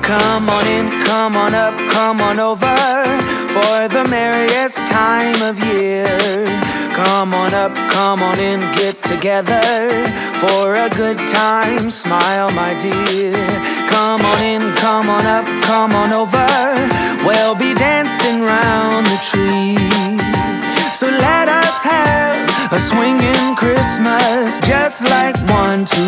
Come on in, come on up, come on over for the merriest time of year. Come on up, come on in, get together for a good time. Smile, my dear. Come on in, come on up, come on over. We'll be dancing round the tree. So let us have a swinging Christmas, just like 1, 2, 3.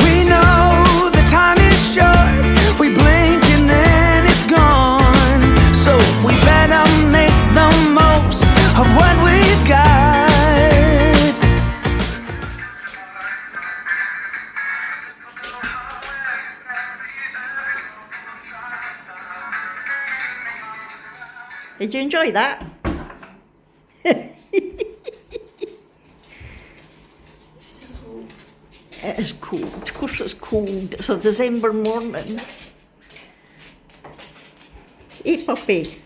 We know the time is short, we blink and then it's gone. So we better make the most of what we've got. Did you enjoy that? It is cold. Of course it's cold. It's a December morning. Hey, puppy.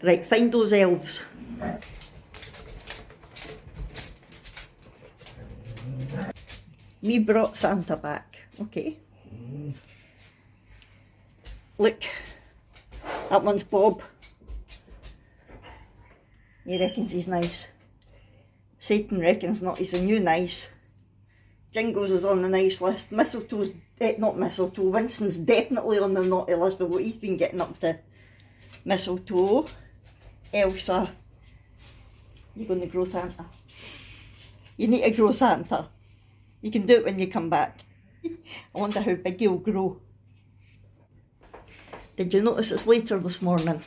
Right, find those elves. We brought Santa back. Okay. Look, that one's Bob. He reckons he's nice. Satan reckons not, he's a new nice. Jingles is on the nice list. Mistletoe's, not mistletoe, Winston's definitely on the naughty list of what he's been getting up to. Mistletoe, Elsa, you're going to grow Santa. You need to grow Santa. You can do it when you come back. I wonder how big he'll grow. Did you notice it's later this morning?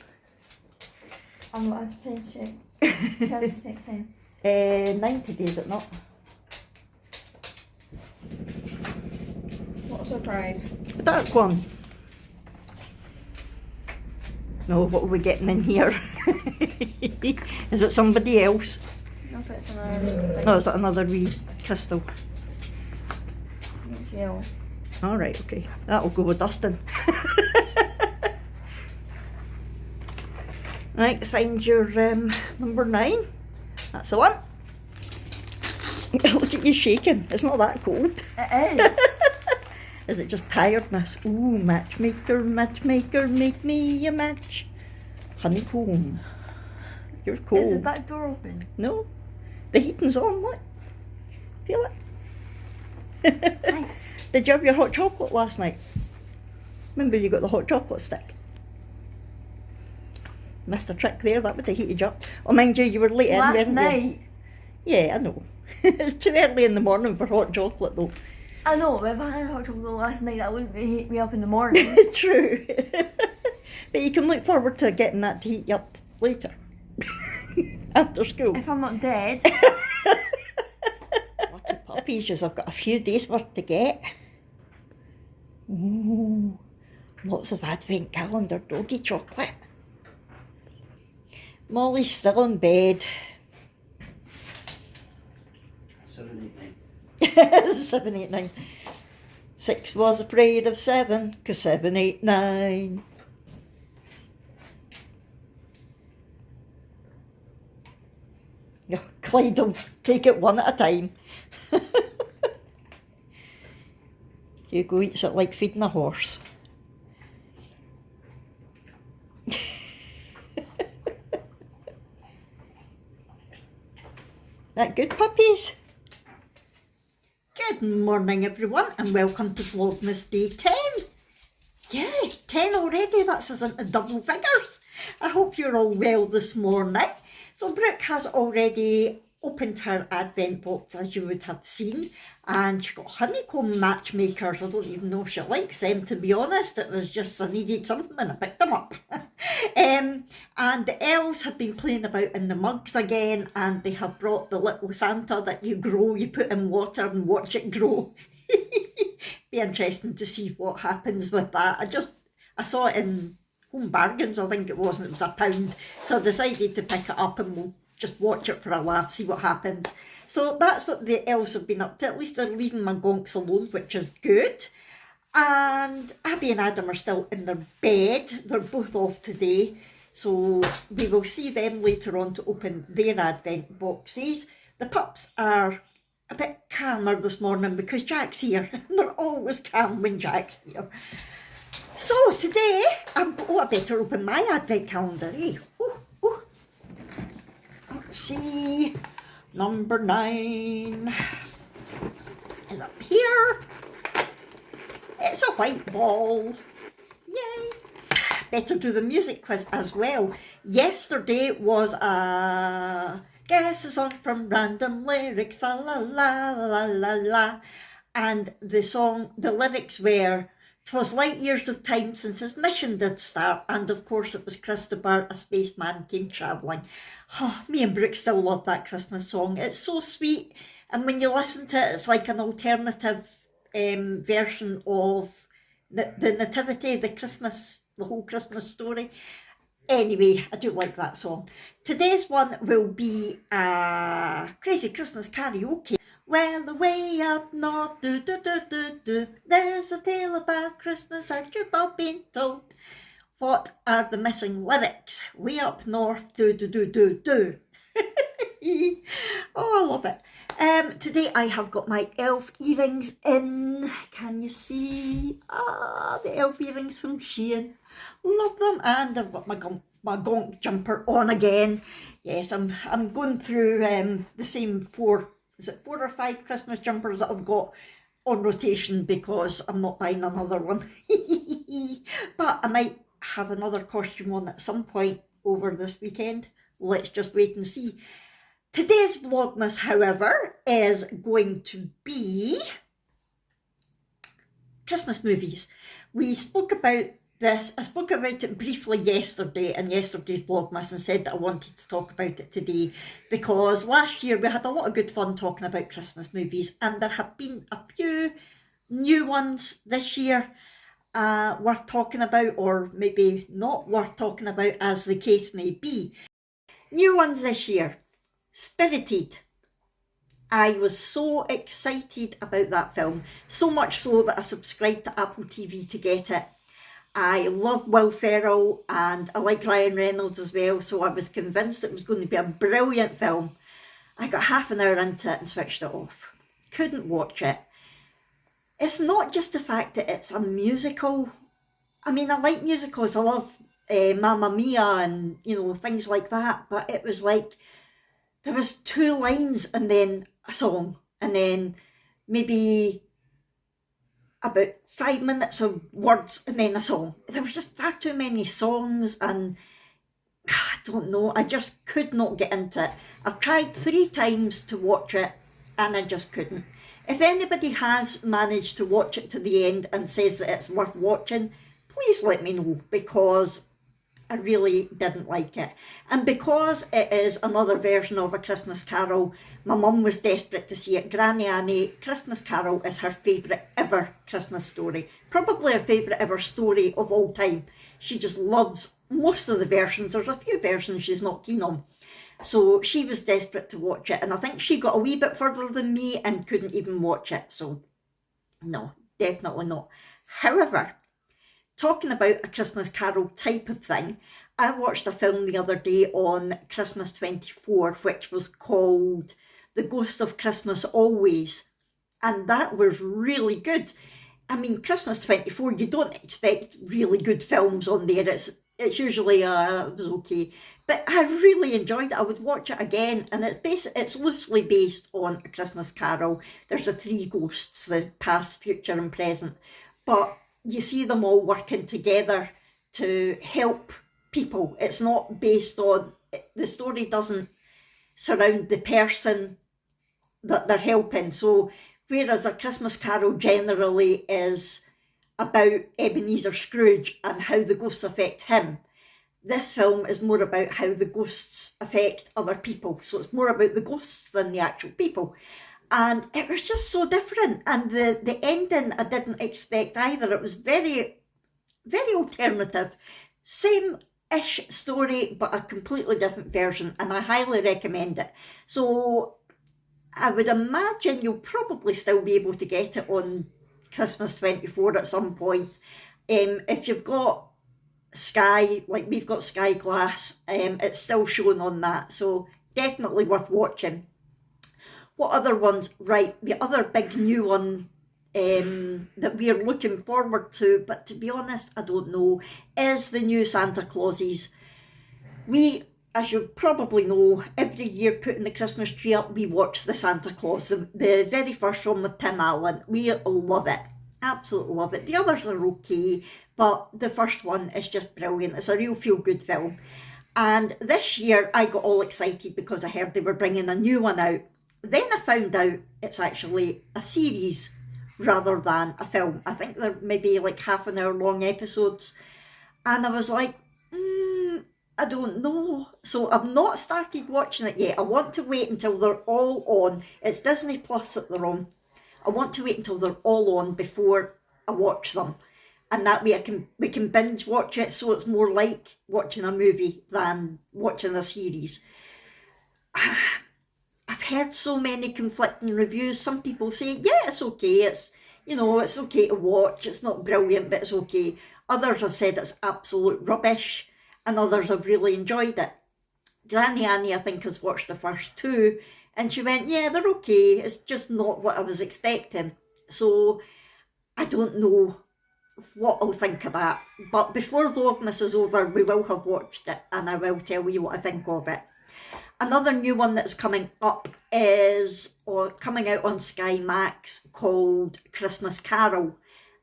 I'm not at the check. Just next time. 9 today, is it not? What a surprise. A dark one. No, what are we getting in here? Is it somebody else? No, if it's another Oh, is it another wee crystal? yellow. Alright, okay. That'll go with Dustin. Right, find your number 9. That's the one. Look at you shaking. It's not that cold. It is. Is it just tiredness? Ooh, matchmaker, matchmaker, make me a match. Honeycomb. You're cold. Is the back door open? No. The heating's on, look. Feel it? Aye. Did you have your hot chocolate last night? Remember you got the hot chocolate stick? Missed a trick there, that would have heated you up. Oh, mind you, you were late in, Last weren't you? night. Yeah, I know. It's too early in the morning for hot chocolate though. I know, but if I had hot chocolate last night, that wouldn't heat me up in the morning. True. But you can look forward to getting that to heat you up later. After school. If I'm not dead. Lucky puppies, just I've got a few days worth to get. Ooh, lots of advent calendar doggy chocolate. Molly's still in bed. 789. 789. 6 was afraid of 7, 'cause 7, 8, 9. Yeah, Clyde will take it one at a time. Hugo eats it like feeding a horse. That good, puppies? Good morning everyone and welcome to Vlogmas Day 10. Yeah, 10 already, that's us into double figures. I hope you're all well this morning. So Brooke has already opened her advent box, as you would have seen, and she got honeycomb matchmakers. I don't even know if she likes them, to be honest. It was just I needed something and I picked them up. And the elves have been playing about in the mugs again, and they have brought the little Santa that you grow, you put in water and watch it grow. Be interesting to see what happens with that. I saw it in Home Bargains, I think it was, and it was £1. So I decided to pick it up and we'll just watch it for a laugh, see what happens. So that's what the elves have been up to. At least they're leaving my gonks alone, which is good. And Abby and Adam are still in their bed. They're both off today. So we will see them later on to open their advent boxes. The pups are a bit calmer this morning because Jack's here. They're always calm when Jack's here. So today, I better open my advent calendar, eh? Let's see, number 9 is up here. It's a white ball. Yay! Better do the music quiz as well. Yesterday was a guess a song from random lyrics, fa la la la la la. And the lyrics were, "'Twas light years of time since his mission did start," and of course it was Christopher, a spaceman came travelling. Oh, me and Brooke still love that Christmas song. It's so sweet, and when you listen to it, it's like an alternative version of the Nativity, the whole Christmas story. Anyway, I do like that song. Today's one will be a Crazy Christmas karaoke. Well, away up north, do do do do do, there's a tale about Christmas that you've all been told. What are the missing lyrics? Way up north, do do do do do. Oh, I love it. Today I have got my elf earrings in. Can you see? The elf earrings from Shein. Love them. And I've got my gonk jumper on again. Yes, I'm going through the same 4 or 5 Christmas jumpers that I've got on rotation because I'm not buying another one. But I might have another costume on at some point over this weekend. Let's just wait and see. Today's Vlogmas, however, is going to be Christmas movies. We spoke about this. I spoke about it briefly yesterday in yesterday's Vlogmas and said that I wanted to talk about it today because last year we had a lot of good fun talking about Christmas movies, and there have been a few new ones this year worth talking about, or maybe not worth talking about, as the case may be. New ones this year. Spirited. I was so excited about that film, so much so that I subscribed to Apple TV to get it. I love Will Ferrell and I like Ryan Reynolds as well, so I was convinced it was going to be a brilliant film. I got half an hour into it and switched it off. Couldn't watch it. It's not just the fact that it's a musical. I mean, I like musicals. I love Mamma Mia and, things like that, but it was like there was 2 lines and then a song, and then maybe about 5 minutes of words and then a song. There was just far too many songs, and I don't know, I just could not get into it. I've tried 3 times to watch it and I just couldn't. If anybody has managed to watch it to the end and says that it's worth watching, please let me know, because I really didn't like it. And because it is another version of A Christmas Carol, my mum was desperate to see it. Granny Annie, Christmas Carol is her favourite ever Christmas story. Probably her favourite ever story of all time. She just loves most of the versions. There's a few versions she's not keen on. So she was desperate to watch it. And I think she got a wee bit further than me and couldn't even watch it. So no, definitely not. However, talking about A Christmas Carol type of thing, I watched a film the other day on Christmas 24, which was called The Ghost of Christmas Always, and that was really good. I mean, Christmas 24, you don't expect really good films on there. It's usually it was okay, but I really enjoyed it. I would watch it again, and it's loosely based on A Christmas Carol. There's the 3 ghosts, the past, future and present, but you see them all working together to help people. It's not based on, the story doesn't surround the person that they're helping. So whereas A Christmas Carol generally is about Ebenezer Scrooge and how the ghosts affect him, this film is more about how the ghosts affect other people. So it's more about the ghosts than the actual people. And it was just so different. And the ending I didn't expect either. It was very, very alternative. Same-ish story, but a completely different version. And I highly recommend it. So I would imagine you'll probably still be able to get it on Christmas 24 at some point. If you've got Sky, like we've got Sky Glass, it's still showing on that. So definitely worth watching. What other ones? Right, the other big new one that we're looking forward to, but to be honest, I don't know, is the new Santa Clauses. We, as you probably know, every year putting the Christmas tree up, we watch the Santa Claus, the very first one with Tim Allen. We love it, absolutely love it. The others are okay, but the first one is just brilliant. It's a real feel-good film. And this year I got all excited because I heard they were bringing a new one out. Then I found out it's actually a series rather than a film. I think they're maybe like half an hour long episodes. And I was like, I don't know. So I've not started watching it yet. I want to wait until they're all on. It's Disney Plus that they're on. I want to wait until they're all on before I watch them. And that way we can binge watch it, so it's more like watching a movie than watching a series. I've heard so many conflicting reviews. Some people say, yeah, it's okay. It's, you know, it's okay to watch. It's not brilliant, but it's okay. Others have said it's absolute rubbish, and others have really enjoyed it. Granny Annie, I think, has watched the first two, and she went, yeah, they're okay. It's just not what I was expecting. So I don't know what I'll think of that. But before Vlogmas is over, we will have watched it, and I will tell you what I think of it. Another new one that's coming up is coming out on Sky Max, called Christmas Carol.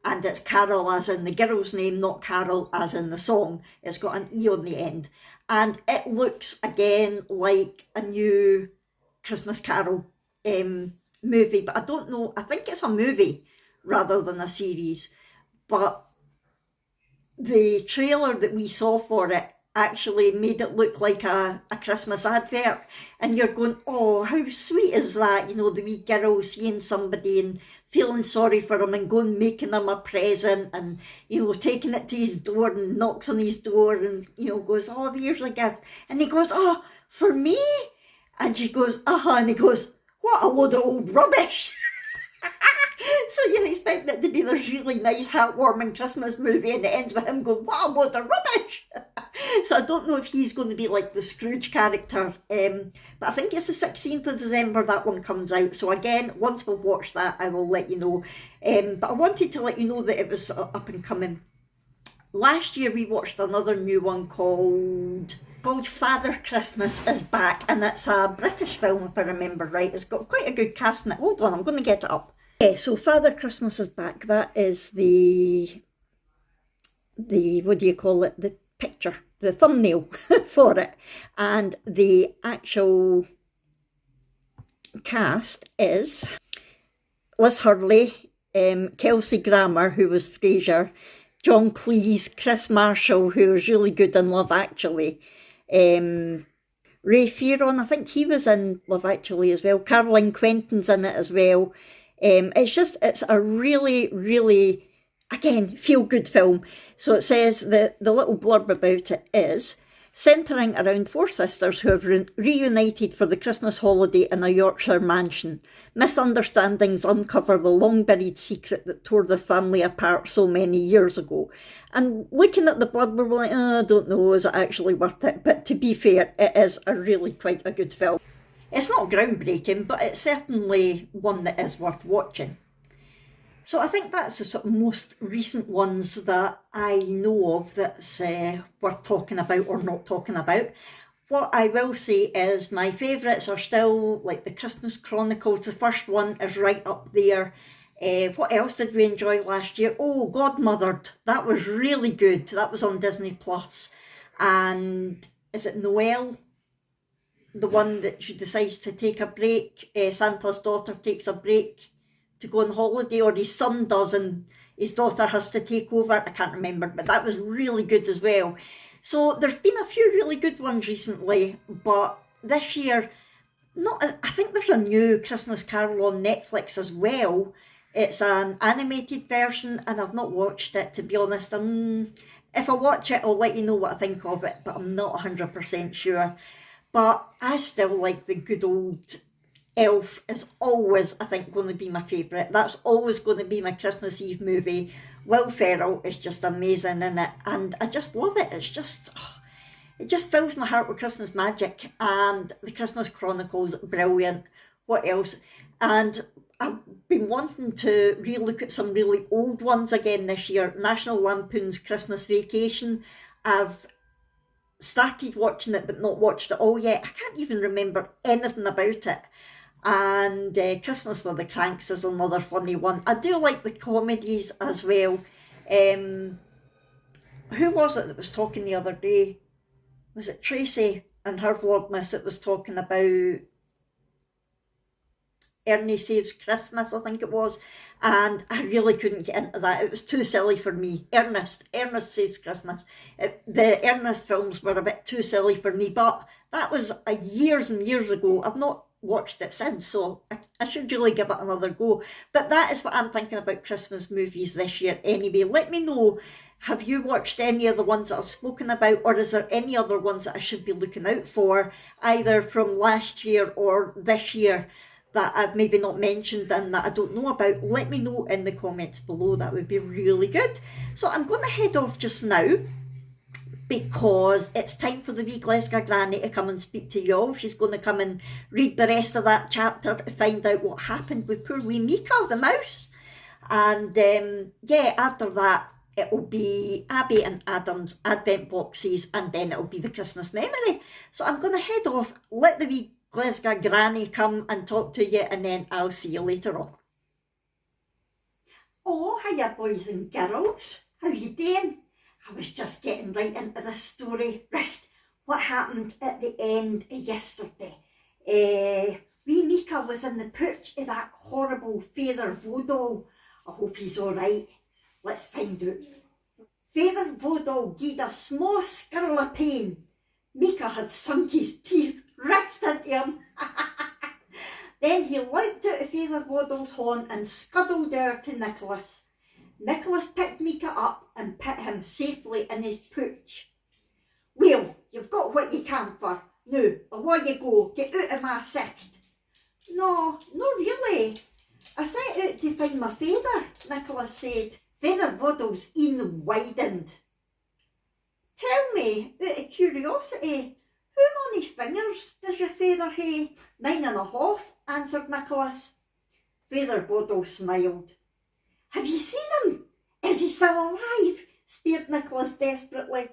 And it's Carol as in the girl's name, not Carol as in the song. It's got an E on the end. And it looks, again, like a new Christmas Carol movie. But I don't know, I think it's a movie rather than a series. But the trailer that we saw for it actually made it look like a Christmas advert, and you're going, oh, how sweet is that, you know, the wee girl seeing somebody and feeling sorry for him and going making him a present, and, you know, taking it to his door and knocks on his door and, you know, goes, oh, here's a gift, and he goes, oh, for me? And she goes, and he goes, what a load of old rubbish. So you're expecting it to be this really nice, heartwarming Christmas movie, and it ends with him going, what a load of rubbish. So I don't know if he's going to be like the Scrooge character, but I think it's the 16th of December that one comes out. So again, once we've watched that, I will let you know. But I wanted to let you know that it was up and coming. Last year we watched another new one called Father Christmas is Back, and it's a British film, if I remember right. It's got quite a good cast in it. Hold on, I'm going to get it up. Yeah, so Father Christmas is Back, that is the what do you call it, the picture, the thumbnail for it. And the actual cast is Liz Hurley, Kelsey Grammer, who was Frasier, John Cleese, Chris Marshall, who was really good in Love Actually, Ray Fearon, I think he was in Love Actually as well, Caroline Quentin's in it as well. It's a really, really, again, feel-good film. So it says that the little blurb about it is, centering around four sisters who have reunited for the Christmas holiday in a Yorkshire mansion. Misunderstandings uncover the long-buried secret that tore the family apart so many years ago. And looking at the blurb, we're like, I don't know, is it actually worth it? But to be fair, it is a really quite a good film. It's not groundbreaking, but it's certainly one that is worth watching. So I think that's the sort of most recent ones that I know of that's worth talking about or not talking about. What I will say is my favourites are still like the Christmas Chronicles. The first one is right up there. What else did we enjoy last year? Oh, Godmothered. That was really good. That was on Disney Plus. And is it Noelle? The one that she decides to take a break. Santa's daughter takes a break to go on holiday, or his son does, and his daughter has to take over. I can't remember, but that was really good as well. So there's been a few really good ones recently, but this year, I think there's a new Christmas Carol on Netflix as well. It's an animated version, and I've not watched it, to be honest. If I watch it, I'll let you know what I think of it, but I'm not 100% sure. But I still like the good old Elf. Is always, I think, going to be my favourite. That's always going to be my Christmas Eve movie. Will Ferrell is just amazing in it, and I just love it. It just fills my heart with Christmas magic. And the Christmas Chronicles, brilliant. what else? And I've been wanting to relook at some really old ones again this year. National Lampoon's Christmas Vacation. I've started watching it but not watched it all yet. I can't even remember anything about it. And Christmas for the Cranks is another funny one. I do like the comedies as well. Who was it that was talking the other day? Was it Tracy and her Vlogmas that was talking about Ernie Saves Christmas, I think it was, and I really couldn't get into that. It was too silly for me. Ernest Saves Christmas. The Ernest films were a bit too silly for me, but that was years and years ago. I've not watched it since, so I should really give it another go. But that is what I'm thinking about Christmas movies this year anyway. Let me know, have you watched any of the ones that I've spoken about, or is there any other ones that I should be looking out for, either from last year or this year, that I've maybe not mentioned and that I don't know about? Let me know in the comments below. That would be really good. So I'm going to head off just now because it's time for the wee Glasgow Granny to come and speak to you all. She's going to come and read the rest of that chapter to find out what happened with poor wee Mika the mouse. And yeah, after that it will be Abby and Adam's advent boxes, and then it will be the Christmas memory. So I'm going to head off, let the wee Glasgow Granny come and talk to you, and then I'll see you later on. Oh, hiya boys and girls. How you doing? I was just getting right into this story. Right, what happened at the end of yesterday? Wee Mika was in the pooch of that horrible Father Vodal. I hope he's alright. Let's find out. Father Vodal gave a small skirl of pain. Mika had sunk his teeth right into him. Then he leapt out of Father Vodal's horn and scuttled there to Nicholas. Nicholas picked Mika up and put him safely in his pooch. Well, you've got what you can for. Now, away you go, get out of my sight. No, not really. I set out to find my father, Nicholas said. Father Vodal's een widened. Tell me, out of curiosity, how many fingers does your father hae? 9.5, answered Nicholas. Father Vodal smiled. Have you seen him? Is he still alive? Speared Nicholas desperately.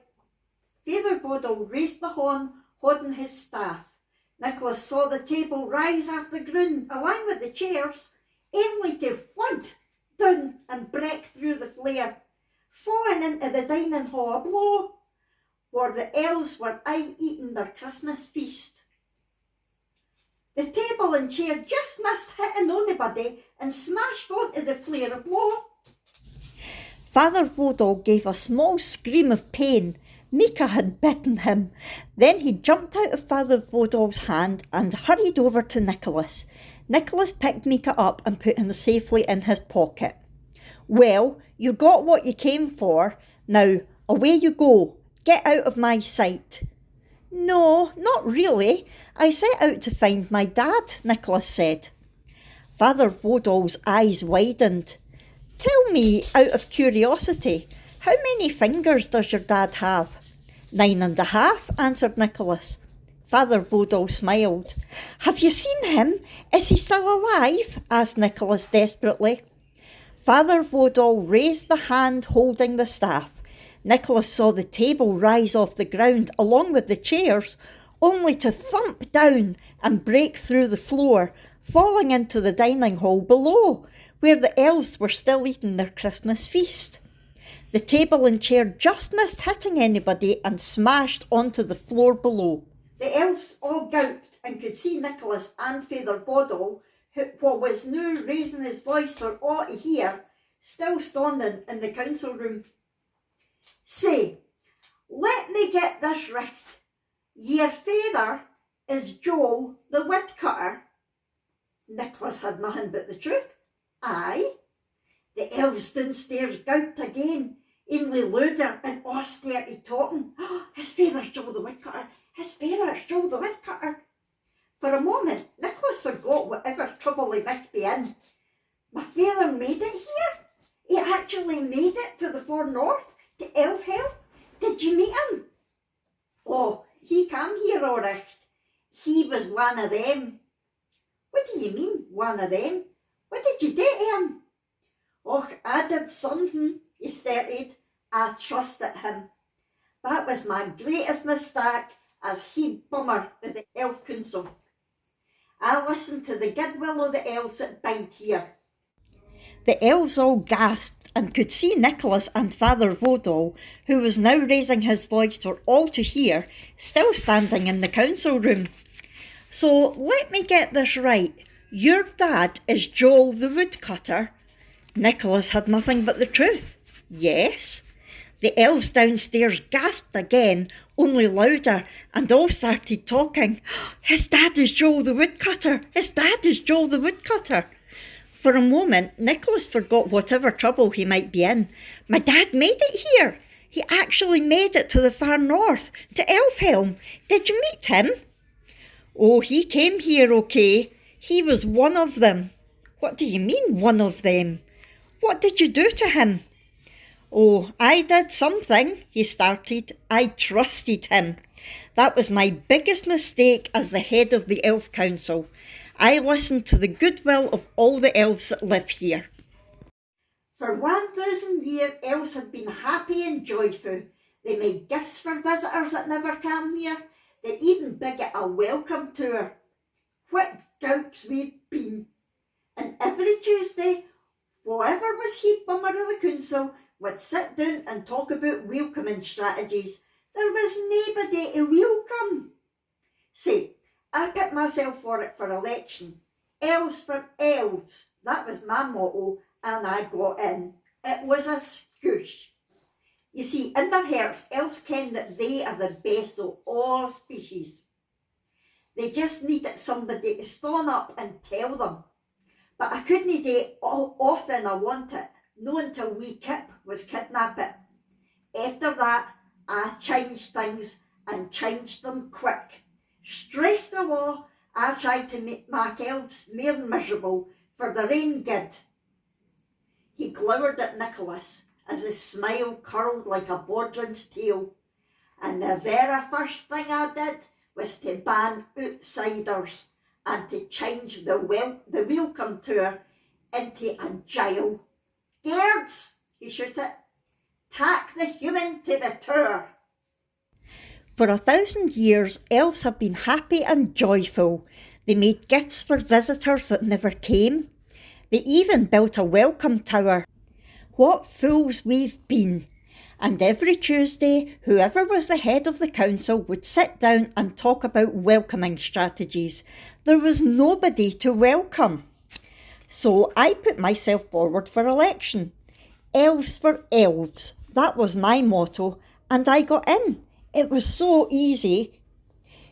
Father Vodal raised the horn, holding his staff. Nicholas saw the table rise off the ground, along with the chairs, only to flood down and break through the flare, falling into the dining hall below, where the elves were eating their Christmas feast. The table and chair just missed hitting anybody and smashed onto the flare below. Father Vodal gave a small scream of pain. Mika had bitten him. Then he jumped out of Father Vodal's hand and hurried over to Nicholas. Nicholas picked Mika up and put him safely in his pocket. Well, you got what you came for. Now, away you go. Get out of my sight. No, not really. I set out to find my dad, Nicholas said. Father Vodal's eyes widened. Tell me, out of curiosity, how many fingers does your dad have? 9.5, answered Nicholas. Father Vodal smiled. Have you seen him? Is he still alive? Asked Nicholas desperately. Father Vodal raised the hand holding the staff. Nicholas saw the table rise off the ground along with the chairs, only to thump down and break through the floor, falling into the dining hall below, where the elves were still eating their Christmas feast. The table and chair just missed hitting anybody and smashed onto the floor below. The elves all gulped and could see Nicholas and Father Vodal, who was now raising his voice for all to hear, still standing in the council room. Say, let me get this right. Your father is Joel the woodcutter. Nicholas had nothing but the truth. Aye. The elves downstairs gulped again, only louder and austerely talking. Oh, his father's Joel the woodcutter. His father's Joel the woodcutter. For a moment, Nicholas forgot whatever trouble he might be in. My father made it here? He actually made it to the far north? To Elf Hell? Did you meet him? Oh, he came here all right. He was one of them. What do you mean, one of them? What did you do to him? Och, I did something, he started. I trusted him. That was my greatest mistake as head bummer of the Elf Council. I listened to the goodwill of the elves that bide here. The elves all gasped and could see Nicholas and Father Vodal, who was now raising his voice for all to hear, still standing in the council room. So let me get this right. Your dad is Joel the woodcutter? Nicholas had nothing but the truth. Yes. The elves downstairs gasped again, only louder, and all started talking. His dad is Joel the woodcutter! His dad is Joel the woodcutter! For a moment, Nicholas forgot whatever trouble he might be in. My dad made it here! He actually made it to the far north, to Elfhelm. Did you meet him? Oh, he came here okay. He was one of them. What do you mean, one of them? What did you do to him? Oh, I did something, he started. I trusted him. That was my biggest mistake as the head of the Elf Council. I listened to the goodwill of all the elves that live here. For 1,000 years, elves had been happy and joyful. They made gifts for visitors that never came here. They even began a welcome tour. What gowks we've been. And every Tuesday, whoever was head bummer of the council would sit down and talk about welcoming strategies. There was nobody to welcome. Say, I picked myself for it for election. Elves for elves. That was my motto, and I got in. It was a scoosh. You see, in their hearts, elves ken that they are the best of all species. They just needed somebody to stand up and tell them. But I couldn't do it often I wanted, not until wee Kip was kidnapped. After that, I changed things and changed them quick. Straight away, I tried to make elves more miserable for their own good. He glowered at Nicholas as his smile curled like a bourdon's tail. And the very first thing I did was to ban outsiders and to change the welcome tour into a jail. Guards, he shouted, take the human to the tour. For 1,000 years, elves have been happy and joyful. They made gifts for visitors that never came. They even built a welcome tower. What fools we've been. And every Tuesday, whoever was the head of the council would sit down and talk about welcoming strategies. There was nobody to welcome. So I put myself forward for election. Elves for elves. That was my motto, and I got in. It was so easy.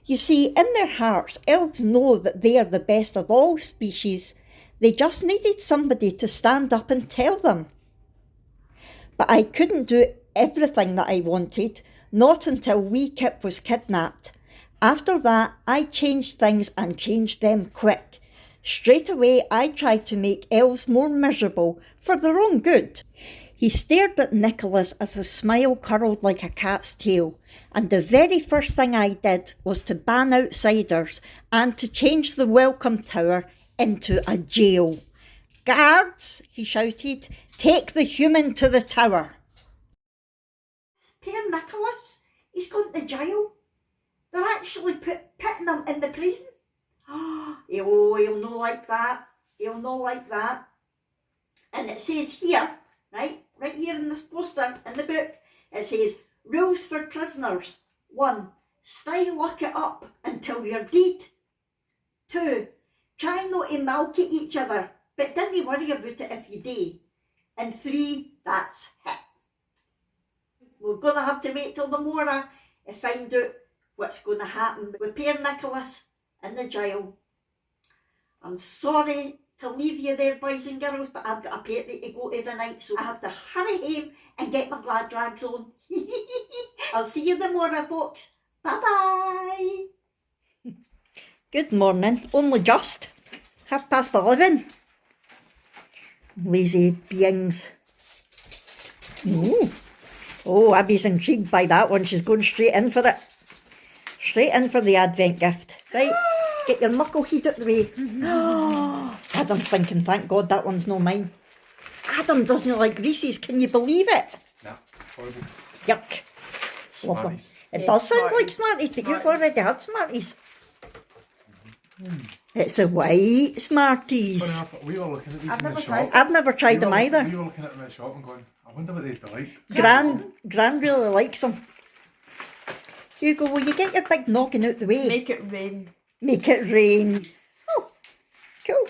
You see, in their hearts, elves know that they are the best of all species. They just needed somebody to stand up and tell them. But I couldn't do everything that I wanted, not until wee Kip was kidnapped. After that, I changed things and changed them quick. Straight away, I tried to make elves more miserable for their own good. He stared at Nicholas as his smile curled like a cat's tail, and the very first thing I did was to ban outsiders and to change the welcome tower into a jail. Guards, he shouted, take the human to the tower. Poor Nicholas, he's gone to jail. They're actually putting him in the prison. He'll no like that. He'll no like that. And it says here, right here in this poster, in the book, it says, rules for prisoners. 1, stay lock it up until you're dead. 2, try not to malket each other, but don't worry about it if you do. And 3, that's it. We're going to have to wait till the morning to find out what's going to happen with poor Nicholas in the jail. I'm sorry to leave you there, boys and girls, but I've got a party to go to tonight, so I have to hurry home and get my glad rags on. I'll see you tomorrow, folks. Bye-bye. Good morning. Only just 11:30. Lazy beings. Oh, Abby's intrigued by that one. She's going straight in for it. Straight in for the Advent gift. Right, Get your knuckle heat out the way. Adam's thinking, thank God that one's not mine. Adam doesn't like Reese's, can you believe it? Nah, horrible. Yuck. Love them. Smarties. It Yeah, does sound like Smarties. Smarties, but you've Smarties. already had Smarties. It's a white Smarties. Funny enough, we were looking at these I've in the never shop. tried I've never tried We them were- either. We were looking at them in the shop and going, I wonder what they'd be like. Gran really likes them. Hugo, will you get your big noggin out the way? Make it rain. Make it rain. Oh, cool.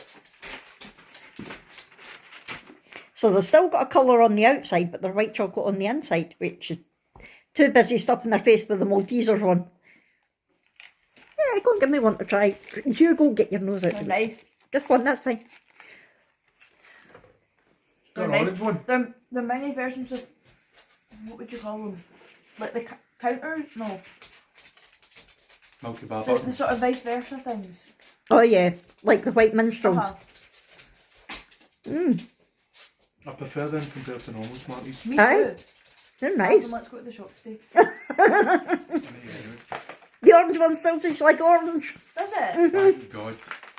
So they've still got a colour on the outside, but they're white chocolate on the inside, which is too busy stuffing their face with the Maltesers on. Yeah, go and give me one to try. Hugo, get your nose out. They're the way. nice. Just one, that's fine. Got They're an nice. orange one. They're mini versions of, what would you call them? Like the counters? No. Milky Bar The button. sort of vice versa things. Oh yeah, like the white minstrels. Uh-huh. I prefer them compared to normal Smarties. Me Aye. too. They're nice. Let's go to the shop today. The orange one still tastes like orange. Does it? Thank God.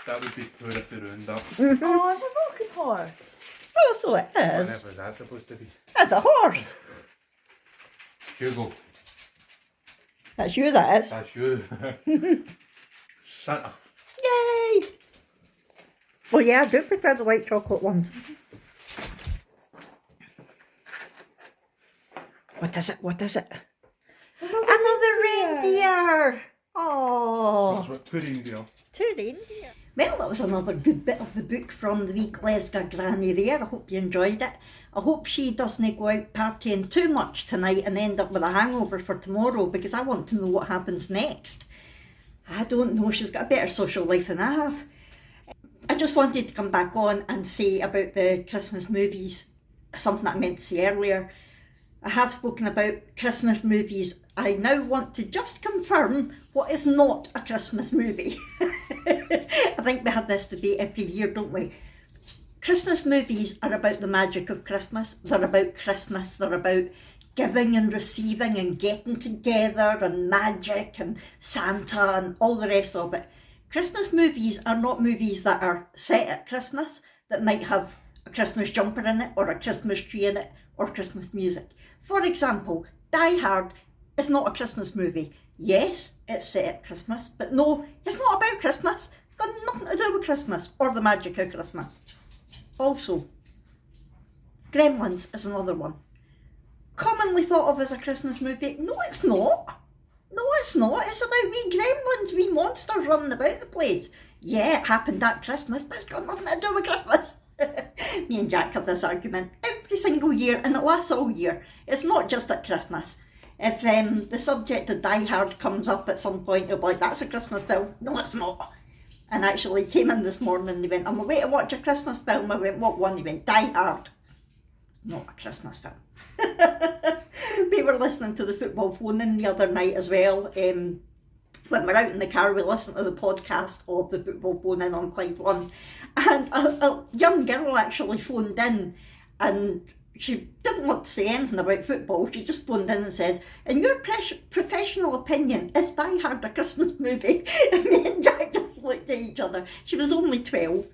That would be poor if they ruined that. Oh, it's a rocket horse. Oh, so it is. Whatever is that supposed to be? It's a horse. Hugo, That's you, that is. that's you. Santa. Yay! Well, yeah, I do prefer the white chocolate ones. What is it? What is it? Another reindeer! Oh, That's what pudding deal. two reindeer. Well, that was another good bit of the book from the wee Glasgow granny there. I hope you enjoyed it. I hope she doesn't go out partying too much tonight and end up with a hangover for tomorrow, because I want to know what happens next. I don't know, she's got a better social life than I have. I just wanted to come back on and say about the Christmas movies, something that I meant to say earlier. I have spoken about Christmas movies. I now want to just confirm what is not a Christmas movie. I think we have this debate every year, don't we? Christmas movies are about the magic of Christmas. They're about Christmas. They're about giving and receiving and getting together and magic and Santa and all the rest of it. Christmas movies are not movies that are set at Christmas, that might have a Christmas jumper in it or a Christmas tree in it or Christmas music. For example, Die Hard is not a Christmas movie. Yes, it's set at Christmas, but no, it's not about Christmas. It's got nothing to do with Christmas or the magic of Christmas. Also, Gremlins is another one. Commonly thought of as a Christmas movie. No, it's not. No, it's not. It's about wee gremlins, wee monsters running about the place. Yeah, it happened at Christmas, but it's got nothing to do with Christmas. Me and Jack have this argument every single year, and it lasts all year. It's not just at Christmas. If the subject of Die Hard comes up at some point, it'll be like, that's a Christmas film. No, it's not. And actually, he came in this morning and he went, I'm away to watch a Christmas film. I went, what one? He went, Die Hard. Not a Christmas film. We were listening to the football phone in the other night as well. When we're out in the car, we listen to the podcast of the football phone in on Clyde One. And a young girl actually phoned in, and she didn't want to say anything about football. She just phoned in and says, in your professional opinion, is Die Hard a Christmas movie? And me and Jack just looked at each other. She was only 12.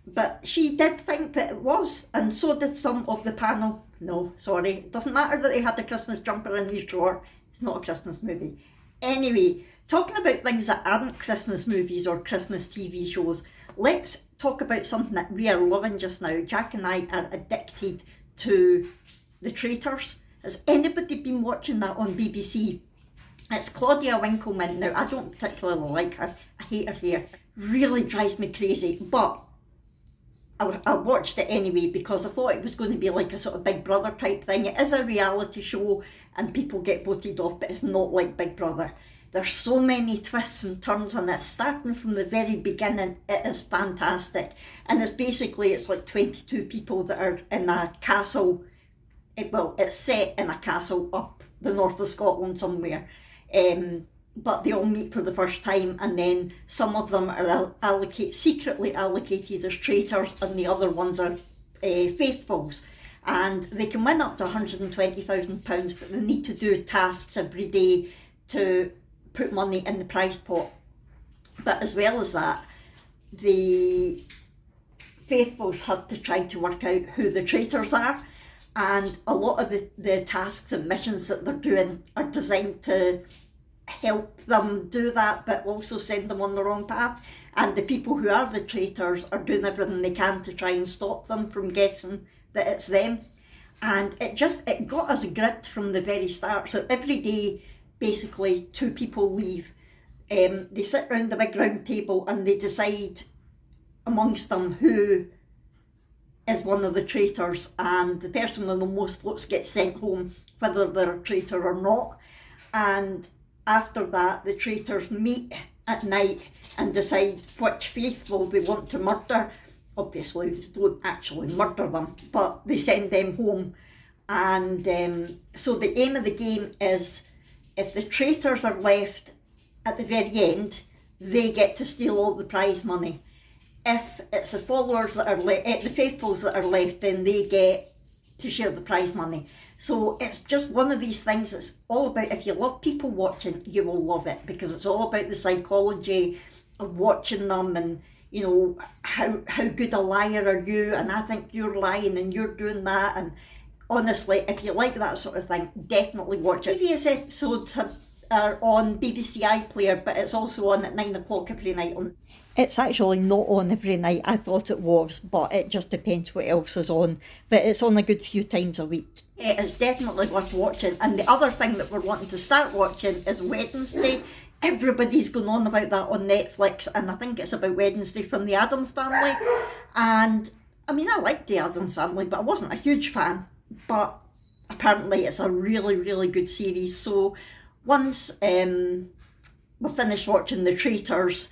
But she did think that it was, and so did some of the panel. No, sorry, it doesn't matter that they had a Christmas jumper in his drawer. It's not a Christmas movie. Anyway, talking about things that aren't Christmas movies or Christmas TV shows, let's talk about something that we are loving just now. Jack and I are addicted to The Traitors. Has anybody been watching that on BBC? It's Claudia Winkleman. Now, I don't particularly like her. I hate her hair. Really drives me crazy, but I watched it anyway because I thought it was going to be like a sort of Big Brother type thing. It is a reality show and people get voted off, but it's not like Big Brother. There's so many twists and turns on it, starting from the very beginning. It is fantastic. And it's like 22 people that are in a castle. It's set in a castle up the north of Scotland somewhere. But they all meet for the first time, and then some of them are secretly allocated as traitors, and the other ones are faithfuls. And they can win up to £120,000, but they need to do tasks every day to put money in the prize pot. But as well as that, the faithfuls had to try to work out who the traitors are, and a lot of the tasks and missions that they're doing are designed to help them do that, but also send them on the wrong path. And the people who are the traitors are doing everything they can to try and stop them from guessing that it's them. And it got us gripped from the very start. So every day, basically, 2 people leave. They sit round the big round table and they decide amongst them who is one of the traitors, and the person with the most votes gets sent home, whether they're a traitor or not. And after that, the traitors meet at night and decide which faithful they want to murder. Obviously, they don't actually murder them, but they send them home. And so the aim of the game is, if the traitors are left at the very end, they get to steal all the prize money. If it's the followers that are the faithfuls that are left, then they get to share the prize money. So it's just one of these things. It's all about, if you love people watching, you will love it, because it's all about the psychology of watching them, and you know, how good a liar are you, and I think you're lying and you're doing that. And honestly, if you like that sort of thing, definitely watch it. Previous episodes are on BBC iPlayer, but it's also on at 9 o'clock every night. It's actually not on every night. I thought it was, but it just depends what else is on. But it's on a good few times a week. It's definitely worth watching. And the other thing that we're wanting to start watching is Wednesday. Everybody's going on about that on Netflix, and I think it's about Wednesday from the Addams Family. And I mean, I liked the Addams Family, but I wasn't a huge fan. But apparently it's a really, really good series. So once we finish watching The Traitors,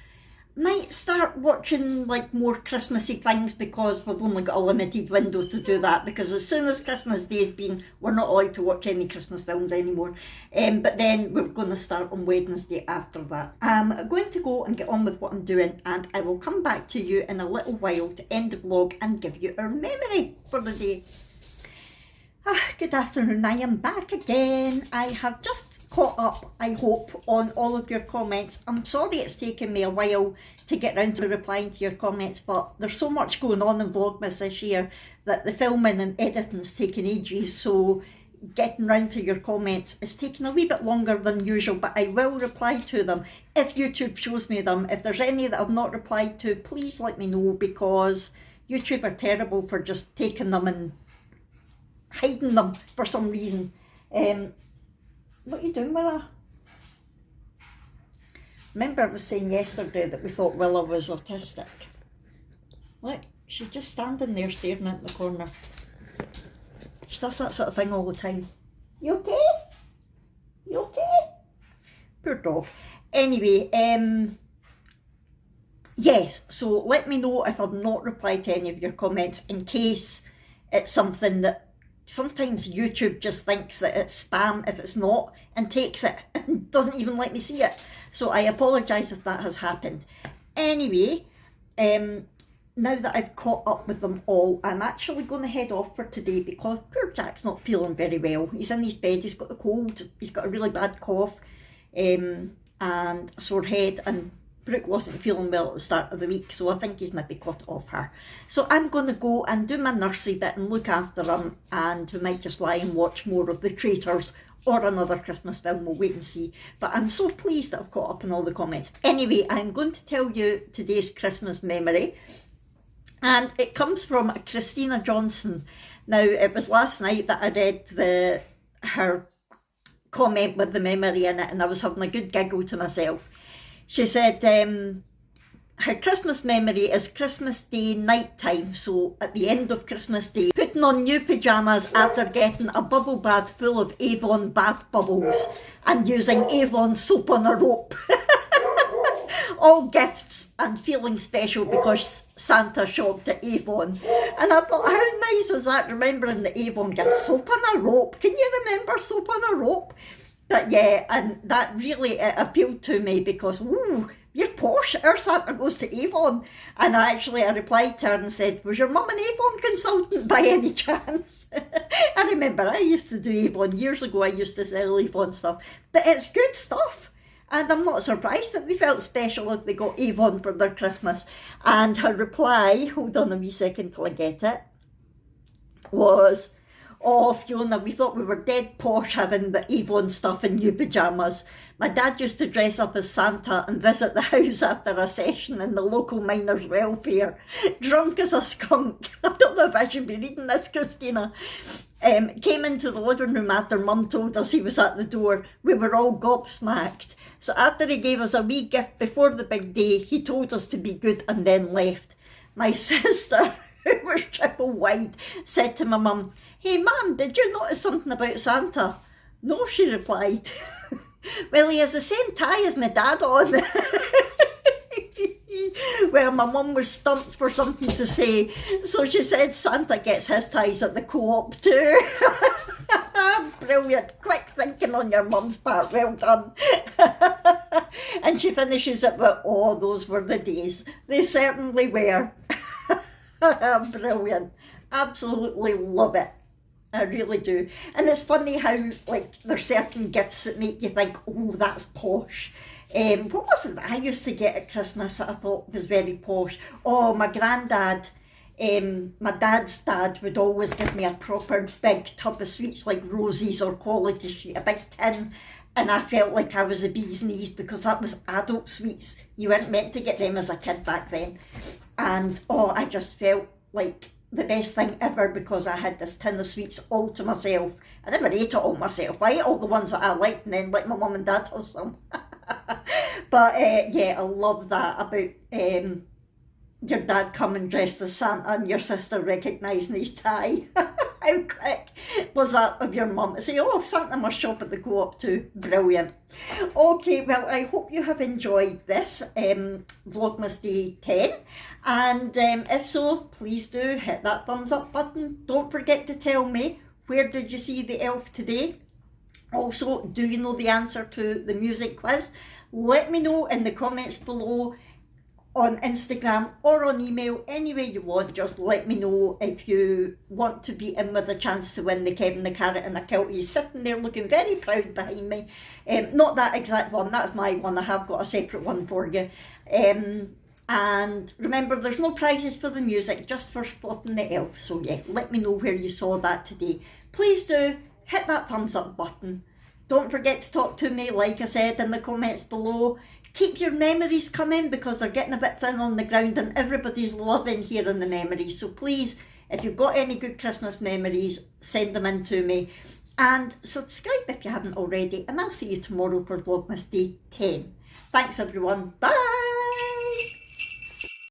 might start watching like more Christmassy things, because we've only got a limited window to do that, because as soon as Christmas Day's been, we're not allowed to watch any Christmas films anymore. But then we're going to start on Wednesday after that. I'm going to go and get on with what I'm doing, and I will come back to you in a little while to end the vlog and give you our memory for the day. Good afternoon, I am back again. I have just caught up, I hope, on all of your comments. I'm sorry it's taken me a while to get round to replying to your comments, but there's so much going on in Vlogmas this year that the filming and editing's taken ages, so getting round to your comments is taking a wee bit longer than usual, but I will reply to them if YouTube shows me them. If there's any that I've not replied to, please let me know, because YouTube are terrible for just taking them and hiding them for some reason. What are you doing, Willa? Remember I was saying yesterday that we thought Willa was autistic. Look, she's just standing there staring at the corner. She does that sort of thing all the time. You okay? You okay? Poor dog. Anyway, yes, so let me know if I've not replied to any of your comments, in case it's something that sometimes YouTube just thinks that it's spam if it's not, and takes it and doesn't even let me see it. So I apologise if that has happened. Anyway, now that I've caught up with them all, I'm actually going to head off for today, because poor Jack's not feeling very well. He's in his bed, he's got a cold, he's got a really bad cough, and a sore head, and Brooke wasn't feeling well at the start of the week, so I think he's maybe caught it off her. So I'm going to go and do my nursery bit and look after him, and we might just lie and watch more of The Traitors or another Christmas film. We'll wait and see. But I'm so pleased that I've caught up on all the comments. Anyway, I'm going to tell you today's Christmas memory, and it comes from Christina Johnson. Now, it was last night that I read her comment with the memory in it, and I was having a good giggle to myself. She said her Christmas memory is Christmas Day night time, so at the end of Christmas Day, putting on new pyjamas after getting a bubble bath full of Avon bath bubbles and using Avon soap on a rope. All gifts and feeling special because Santa shopped at Avon. And I thought, how nice is that, remembering the Avon gift? Soap on a rope. Can you remember soap on a rope? But yeah, and that really appealed to me, because, ooh, you're posh, our Santa goes to Avon. And I replied to her and said, was your mum an Avon consultant by any chance? I remember I used to do Avon years ago. I used to sell Avon stuff. But it's good stuff. And I'm not surprised that they felt special if they got Avon for their Christmas. And her reply, hold on a wee second till I get it, was, "Oh, Fiona, we thought we were dead posh having the Avon stuff in new pyjamas. My dad used to dress up as Santa and visit the house after a session in the local miners' welfare, drunk as a skunk." I don't know if I should be reading this, Christina. Came into the living room after Mum told us he was at the door. We were all gobsmacked. So after he gave us a wee gift before the big day, he told us to be good and then left. My sister, who was triple wide, said to my mum, "Hey Mum, did you notice something about Santa?" "No," she replied. "Well, he has the same tie as my dad on." Well, my mum was stumped for something to say, so she said Santa gets his ties at the co-op too. Brilliant. Quick thinking on your mum's part. Well done. And she finishes it with, "Oh, those were the days. They certainly were." Brilliant. Absolutely love it. I really do. And it's funny how, like, there's certain gifts that make you think, "Oh, that's posh." What was it that I used to get at Christmas that I thought was very posh? Oh, my granddad, my dad's dad would always give me a proper big tub of sweets like Rosie's or Quality Street, a big tin. And I felt like I was a bee's knees because that was adult sweets. You weren't meant to get them as a kid back then. And oh, I just felt like the best thing ever because I had this tin of sweets all to myself. I never ate it all myself. I ate all the ones that I liked and then let my mum and dad have some. But yeah, I love that about your dad coming dressed as Santa and your sister recognising his tie. How quick was that of your mum to say, "Oh, Santa must shop at the co-op too." Brilliant. Okay, well, I hope you have enjoyed this Vlogmas Day 10. And if so, please do hit that thumbs up button. Don't forget to tell me, where did you see the elf today? Also, do you know the answer to the music quiz? Let me know in the comments below on Instagram or on email, any way you want. Just let me know if you want to be in with a chance to win the Kevin the Carrot in a kilt. He's sitting there looking very proud behind me. Not that exact one, that's my one. I have got a separate one for you. And remember, there's no prizes for the music, just for spotting the elf. So yeah, let me know where you saw that today. Please do hit that thumbs up button. Don't forget to talk to me, like I said, in the comments below. Keep your memories coming because they're getting a bit thin on the ground and everybody's loving hearing the memories. So please, if you've got any good Christmas memories, send them in to me. And subscribe if you haven't already. And I'll see you tomorrow for Vlogmas Day 10. Thanks everyone. Bye.